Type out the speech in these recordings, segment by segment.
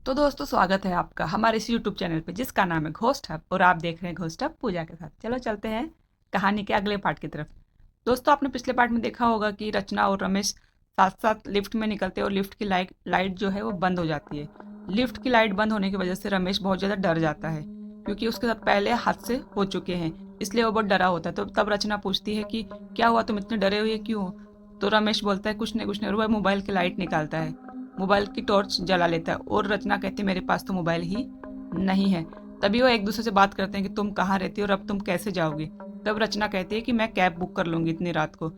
तो दोस्तों स्वागत है आपका हमारे इस यूट्यूब चैनल पे जिसका नाम है घोस्ट हब और आप देख रहे हैं घोस्ट हब पूजा के साथ। चलो चलते हैं कहानी के अगले पार्ट की तरफ। दोस्तों आपने पिछले पार्ट में देखा होगा कि रचना और रमेश साथ साथ लिफ्ट में निकलते हैं और लिफ्ट की लाइट लाइट जो है वो बंद हो जाती है। लिफ्ट की लाइट बंद होने की वजह से रमेश बहुत ज़्यादा डर जाता है क्योंकि उसके साथ पहले हादसे हो चुके हैं, इसलिए वो बहुत डरा होता है। तो तब रचना पूछती है कि क्या हुआ, तुम इतने डरे हुए क्यों हो? तो रमेश बोलता है कुछ नहीं और वह मोबाइल की लाइट निकालता है, मोबाइल की टॉर्च जला लेता है और रचना कहती है मेरे पास तो मोबाइल ही नहीं है। तभी वो एक दूसरे से बात करते हैं कि तुम कहाँ रहती हो और अब तुम कैसे जाओगे। तब रचना कहती है कि मैं कैब बुक कर लूंगी इतनी रात को।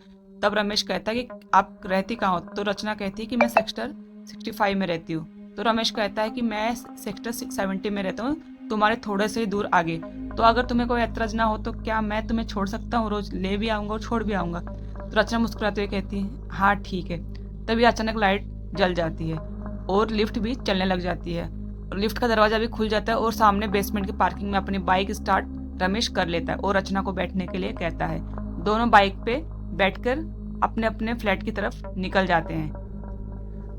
तब रमेश कहता है कि आप रहती कहाँ हो? तो रचना कहती है कि मैं सेक्टर 65 में रहती हूँ। तो रमेश कहता है कि मैं सेक्टर 70 में रहता हूँ, तुम्हारे थोड़े से ही दूर आगे। तो अगर तुम्हें कोई एतराज ना हो तो क्या मैं तुम्हें छोड़ सकता हूँ, रोज ले भी आऊंगा और छोड़ भी आऊंगा। तो रचना मुस्कुराते हुए कहती है हाँ ठीक है। तभी अचानक लाइट जल जाती है और लिफ्ट भी चलने लग जाती है और लिफ्ट का दरवाजा भी खुल जाता है और सामने बेसमेंट की पार्किंग में अपनी बाइक स्टार्ट रमेश कर लेता है और रचना को बैठने के लिए कहता है। दोनों बाइक पे बैठकर अपने अपने फ्लैट की तरफ निकल जाते हैं।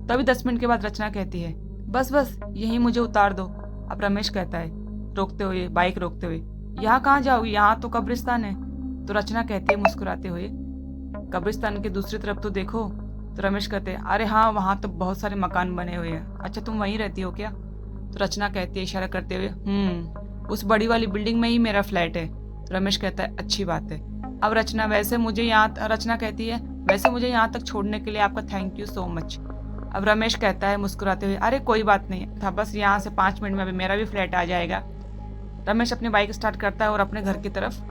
तभी 10 मिनट के बाद रचना कहती है बस बस यहीं मुझे उतार दो। अब रमेश कहता है रोकते हुए, बाइक रोकते हुए, यहाँ कहाँ जाओगी, यहाँ तो कब्रिस्तान है। तो रचना कहती है मुस्कुराते हुए कब्रिस्तान के दूसरी तरफ तो देखो। तो रमेश कहते हैं अरे हाँ वहाँ तो बहुत सारे मकान बने हुए हैं, अच्छा तुम वहीं रहती हो क्या? तो रचना कहती है इशारा करते हुए उस बड़ी वाली बिल्डिंग में ही मेरा फ्लैट है। तो रमेश कहता है अच्छी बात है। अब रचना कहती है वैसे मुझे यहाँ तक छोड़ने के लिए आपका थैंक यू सो मच। अब रमेश कहता है मुस्कुराते हुए अरे कोई बात नहीं था, बस यहाँ से 5 मिनट में अभी मेरा भी फ्लैट आ जाएगा। रमेश अपनी बाइक स्टार्ट करता है और अपने घर की तरफ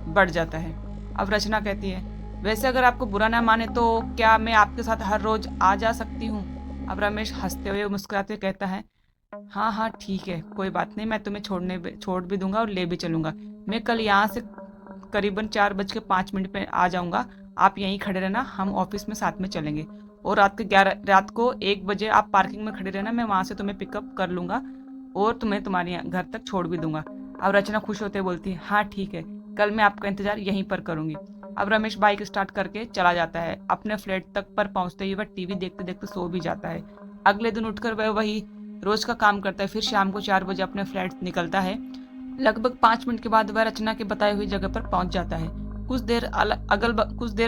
बढ़ जाता है। अब रचना कहती है वैसे अगर आपको बुरा ना माने तो क्या मैं आपके साथ हर रोज आ जा सकती हूँ? अब रमेश हंसते हुए मुस्कुराते हुए कहता है हाँ हाँ ठीक है, कोई बात नहीं, मैं तुम्हें छोड़ भी दूंगा और ले भी चलूंगा। मैं कल यहाँ से करीबन 4:05 पे आ जाऊंगा, आप यहीं खड़े रहना, हम ऑफिस में साथ में चलेंगे और रात को 1 बजे आप पार्किंग में खड़े रहना, मैं वहां से तुम्हें पिकअप कर लूंगा और तुम्हें तुम्हारे घर तक छोड़ भी दूंगा। अब रचना खुश होते बोलती है हाँ ठीक है, कल मैं आपका इंतजार यहीं पर करूंगी। अब रमेश बाइक स्टार्ट करके चला जाता है। अपने फ्लैट तक पर पहुंचते ही वह टीवी देखते देखते सो भी जाता है। अगले दिन उठकर वह वही रोज का काम करता है, फिर शाम को 4 बजे अपने फ्लैट निकलता है। लगभग 5 मिनट के बाद वह रचना के बताई हुई जगह पर पहुंच जाता है। कुछ देर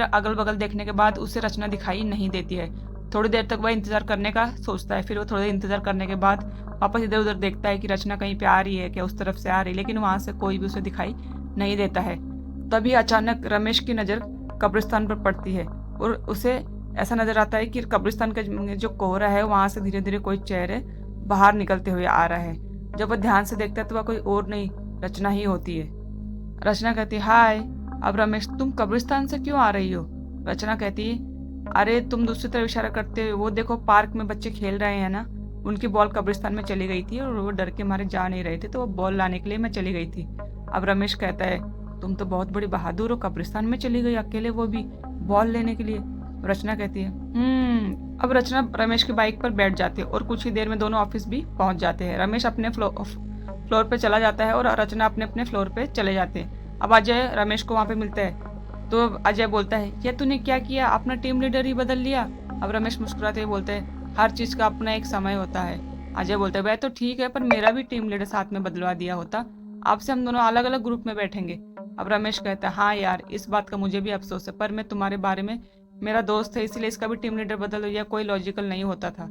अगल बगल देखने के बाद उसे रचना दिखाई नहीं देती है। थोड़ी देर तक वह इंतजार करने का सोचता है, फिर वो थोड़ी देर इंतजार करने के बाद वापस इधर उधर देखता है कि रचना कहीं पे आ रही है क्या, उस तरफ से आ रही है, लेकिन वहां से कोई भी उसे दिखाई नहीं देता है। तभी अचानक रमेश की नज़र कब्रिस्तान पर पड़ती है और उसे ऐसा नजर आता है कि कब्रिस्तान का जो कोहरा है वहां से धीरे धीरे कोई चेहरे बाहर निकलते हुए आ रहा है। जब वह ध्यान से देखता है तो वह कोई और नहीं रचना ही होती है। रचना कहती है हाय। अब रमेश तुम कब्रिस्तान से क्यों आ रही हो? रचना कहती है अरे तुम दूसरी तरफ इशारा करते हुए, वो देखो पार्क में बच्चे खेल रहे हैं ना, उनकी बॉल कब्रिस्तान में चली गई थी और वो डर के मारे जा नहीं रहे थे, तो वो बॉल लाने के लिए मैं चली गई थी। अब रमेश कहता है तुम तो बहुत बड़ी बहादुर हो, कब्रिस्तान में चली गई अकेले, वो भी बॉल लेने के लिए। रचना कहती है अब रचना रमेश की बाइक पर बैठ जाती है और कुछ ही देर में दोनों ऑफिस भी पहुंच जाते हैं। रमेश अपने फ्लोर पे चला जाता है और रचना अपने अपने फ्लोर पे चले जाते हैं। अब अजय रमेश को वहां पे मिलता है तो अजय बोलता है ये तूने क्या किया, अपना टीम लीडर ही बदल लिया। अब रमेश मुस्कुराते हुए बोलते हैं हर चीज का अपना एक समय होता है। अजय बोलता है वह तो ठीक है, पर मेरा भी टीम लीडर साथ में बदलवा दिया होता, आपसे हम दोनों अलग अलग ग्रुप में बैठेंगे। अब रमेश कहता है हाँ यार इस बात का मुझे भी अफसोस है, पर मैं तुम्हारे बारे में, मेरा दोस्त है इसलिए इसका भी टीम लीडर बदल दिया, कोई लॉजिकल नहीं होता था।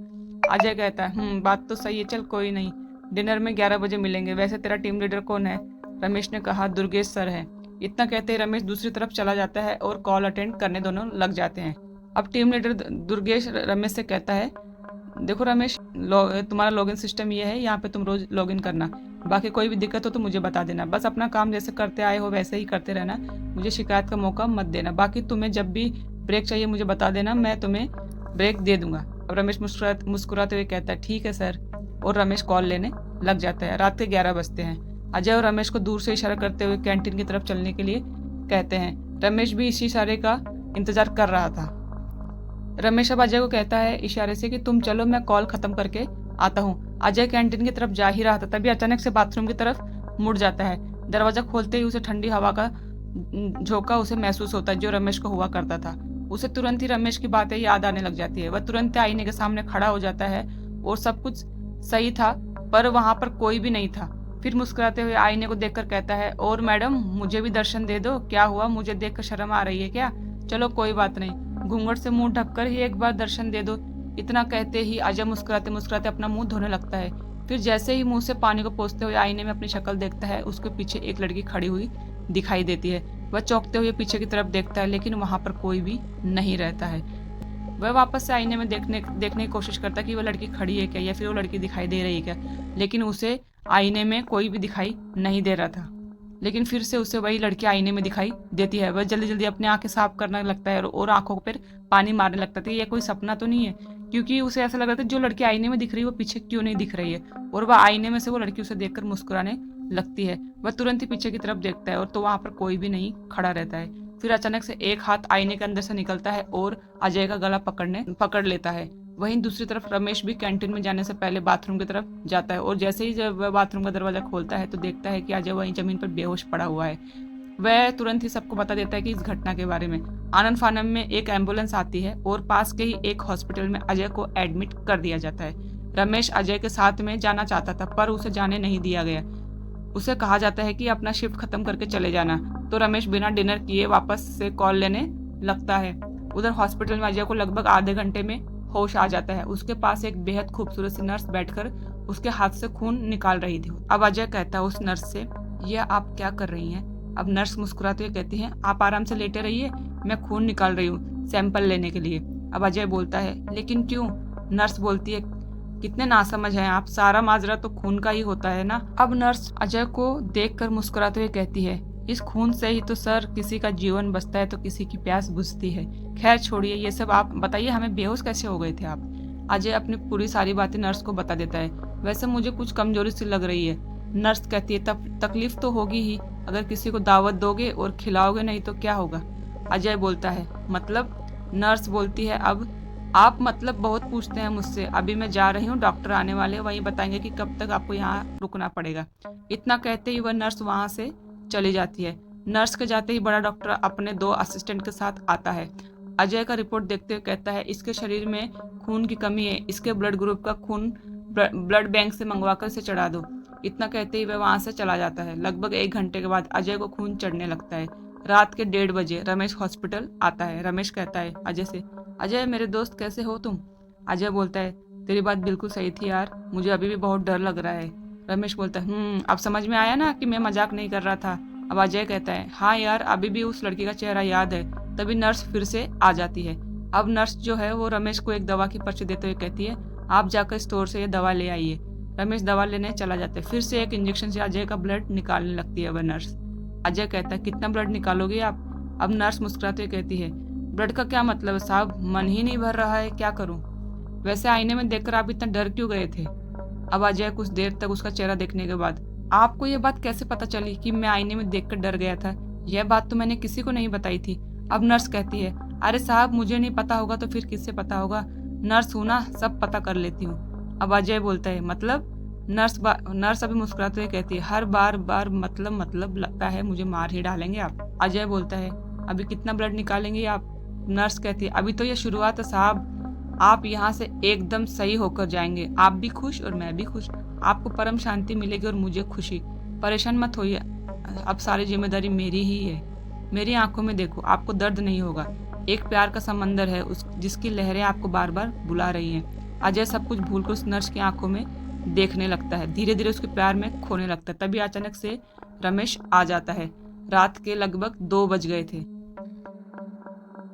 अजय कहता है बात तो सही है, चल कोई नहीं, डिनर में 11 बजे मिलेंगे। वैसे तेरा टीम लीडर कौन है? रमेश ने कहा दुर्गेश सर है। इतना कहते ही रमेश दूसरी तरफ चला जाता है और कॉल अटेंड करने दोनों लग जाते हैं। अब टीम लीडर दुर्गेश रमेश से कहता है देखो रमेश, तुम्हारा लॉगिन सिस्टम ये है, यहाँ पे तुम रोज लॉगिन करना, बाकी कोई भी दिक्कत हो तो मुझे बता देना, बस अपना काम जैसे करते आए हो वैसे ही करते रहना, मुझे शिकायत का मौका मत देना, बाकी तुम्हें जब भी ब्रेक चाहिए मुझे बता देना, मैं तुम्हें ब्रेक दे दूंगा। अब रमेश मुस्कुराते हुए कहता है ठीक है सर, और रमेश कॉल लेने लग जाता है। रात के 11 बजते हैं। अजय और रमेश को दूर से इशारा करते हुए कैंटीन की तरफ चलने के लिए कहते हैं। रमेश भी इसी इशारे का इंतजार कर रहा था। रमेश अब अजय को कहता है इशारे से कि तुम चलो, मैं कॉल खत्म करके आता हूँ। अजय कैंटीन की तरफ जा ही रहा था, तभी अचानक से बाथरूम की तरफ मुड़ जाता है। दरवाजा खोलते ही उसे ठंडी हवा का झोंका उसे महसूस होता है, जो रमेश को हुआ करता था। उसे तुरंत ही रमेश की बातें याद आने लग जाती है। वह तुरंत आईने के सामने खड़ा हो जाता है और सब कुछ सही था, पर वहां पर कोई भी नहीं था। फिर मुस्कुराते हुए आईने को देखकर कहता है, और मैडम मुझे भी दर्शन दे दो। क्या हुआ, मुझे देखकर शर्म आ रही है क्या? चलो कोई बात नहीं, घूंघट से मुंह ढककर ही एक बार दर्शन दे दो। इतना कहते ही अजय मुस्कुराते मुस्कुराते अपना मुंह धोने लगता है। फिर जैसे ही मुंह से पानी को पोंछते हुए आईने में अपनी शक्ल देखता है, उसके पीछे एक लड़की खड़ी हुई दिखाई देती है। वह चौंकते हुए पीछे की तरफ देखता है, लेकिन वहां पर कोई भी नहीं रहता है। वह वापस से आईने में देखने की कोशिश करता है कि वह लड़की खड़ी है क्या, या फिर वो लड़की दिखाई दे रही है क्या, लेकिन उसे आईने में कोई भी दिखाई नहीं दे रहा था। लेकिन फिर से उसे वही लड़की आईने में दिखाई देती है। वह जल्दी जल्दी अपनी आंखें साफ करने लगता है और आंखों पर पानी मारने लगता है। ये कोई सपना तो नहीं है, क्योंकि उसे ऐसा लग रहा था जो लड़की आईने में दिख रही है वो पीछे क्यों नहीं दिख रही है। और वह आईने में से वो लड़की उसे देखकर मुस्कुराने लगती है। वह तुरंत ही पीछे की तरफ देखता है और तो वहां पर कोई भी नहीं खड़ा रहता है। फिर अचानक से एक हाथ आईने के अंदर से निकलता है और अजय का गला पकड़ लेता है। वहीं दूसरी तरफ रमेश भी कैंटीन में जाने से पहले बाथरूम की तरफ जाता है, और जैसे ही जब वह बाथरूम का दरवाजा खोलता है तो देखता है कि अजय वहीं जमीन पर बेहोश पड़ा हुआ है। वह तुरंत ही सबको बता देता है कि इस घटना के बारे में। आनंद फानन में एक एम्बुलेंस आती है और पास के ही एक हॉस्पिटल में अजय को एडमिट कर दिया जाता है। रमेश अजय के साथ में जाना चाहता था, पर उसे जाने नहीं दिया गया। उसे कहा जाता है कि अपना शिफ्ट खत्म करके चले जाना। तो रमेश बिना डिनर किए वापस से कॉल लेने लगता है। उधर हॉस्पिटल में अजय को लगभग आधे घंटे में होश आ जाता है। उसके पास एक बेहद खूबसूरत सी नर्स बैठकर उसके हाथ से खून निकाल रही थी। अब अजय कहता है उस नर्स से, यह आप क्या कर रही हैं? अब नर्स मुस्कुराते हुए कहती है, आप आराम से लेटे रहिए, मैं खून निकाल रही हूँ सैंपल लेने के लिए। अब अजय बोलता है, लेकिन क्यों? नर्स बोलती है, कितने नासमझ हैं आप, सारा माजरा तो खून का ही होता है ना। अब नर्स अजय को देखकर मुस्कुराते हुए कहती है, इस खून से ही तो सर किसी का जीवन बचता है तो किसी की प्यास बुझती है। खैर छोड़िए ये सब, आप बताइए हमें बेहोश कैसे हो गए थे आप? अजय अपनी पूरी सारी बातें नर्स को बता देता है। वैसे मुझे कुछ कमजोरी सी लग रही है। नर्स कहती है, तब तकलीफ तो होगी ही, अगर किसी को दावत दोगे और खिलाओगे नहीं तो क्या होगा? अजय बोलता है, मतलब? नर्स बोलती है, अब आप मतलब बहुत पूछते हैं मुझसे, अभी मैं जा रही हूँ, डॉक्टर आने वाले, वही बताएंगे कि कब तक आपको यहाँ रुकना पड़ेगा। इतना कहते ही वह नर्स वहां से चली जाती है। नर्स के जाते ही बड़ा डॉक्टर अपने 2 असिस्टेंट के साथ आता है। अजय का रिपोर्ट देखते हुए कहता है, इसके शरीर में खून की कमी है, इसके ब्लड ग्रुप का खून ब्लड बैंक से मंगवाकर इसे चढ़ा दो। इतना कहते ही वह वहां से चला जाता है। लगभग 1 घंटे के बाद अजय को खून चढ़ने लगता है। रात के 1:30 बजे रमेश हॉस्पिटल आता है। रमेश कहता है अजय से, अजय मेरे दोस्त कैसे हो तुम? अजय बोलता है, तेरी बात बिल्कुल सही थी यार, मुझे अभी भी बहुत डर लग रहा है। रमेश बोलता है, अब समझ में आया ना कि मैं मजाक नहीं कर रहा था। अब अजय कहता है, हाँ यार अभी भी उस लड़की का चेहरा याद है। तभी नर्स फिर से आ जाती है। अब नर्स जो है वो रमेश को एक दवा की पर्ची देते हुए कहती है, आप जाकर स्टोर से ये दवा ले आइए। रमेश दवा लेने चला जाता है। फिर से एक इंजेक्शन से अजय का ब्लड निकालने लगती है वह नर्स। अजय कहता है, कितना ब्लड निकालोगे आप? अब नर्स मुस्कुराते हुए कहती है, ब्लड का क्या मतलब है साहब, मन ही नहीं भर रहा है, क्या करूं? वैसे आईने में देखकर आप इतना डर क्यों गए थे? अब अजय कुछ देर तक उसका चेहरा देखने के बाद, आपको यह बात कैसे पता चली कि मैं आईने में देखकर डर गया था? यह बात तो मैंने किसी को नहीं बताई थी। अब नर्स कहती है, अरे साहब मुझे नहीं पता होगा तो फिर किससे पता होगा? नर्स हूं ना, सब पता कर लेती हूँ। अब अजय बोलता है, मतलब? नर्स अभी मुस्कुराते हुए कहती है, हर बार मतलब लगता है मुझे मार ही डालेंगे आप। अजय बोलता है, अभी कितना ब्लड निकालेंगे आप? नर्स कहती है, अभी तो ये शुरुआत है साहब, आप यहाँ से एकदम सही होकर जाएंगे, आप भी खुश और मैं भी खुश, आपको परम शांति मिलेगी और मुझे खुशी। परेशान मत होइए, अब सारी जिम्मेदारी मेरी ही है। मेरी आंखों में देखो, आपको दर्द नहीं होगा। एक प्यार का समंदर है जिसकी लहरें आपको बार बार बुला रही हैं। अजय सब कुछ भूलकर उस नर्स की आंखों में देखने लगता है, धीरे धीरे उसके प्यार में खोने लगता है। तभी अचानक से रमेश आ जाता है। रात के लगभग 2 बज गए थे।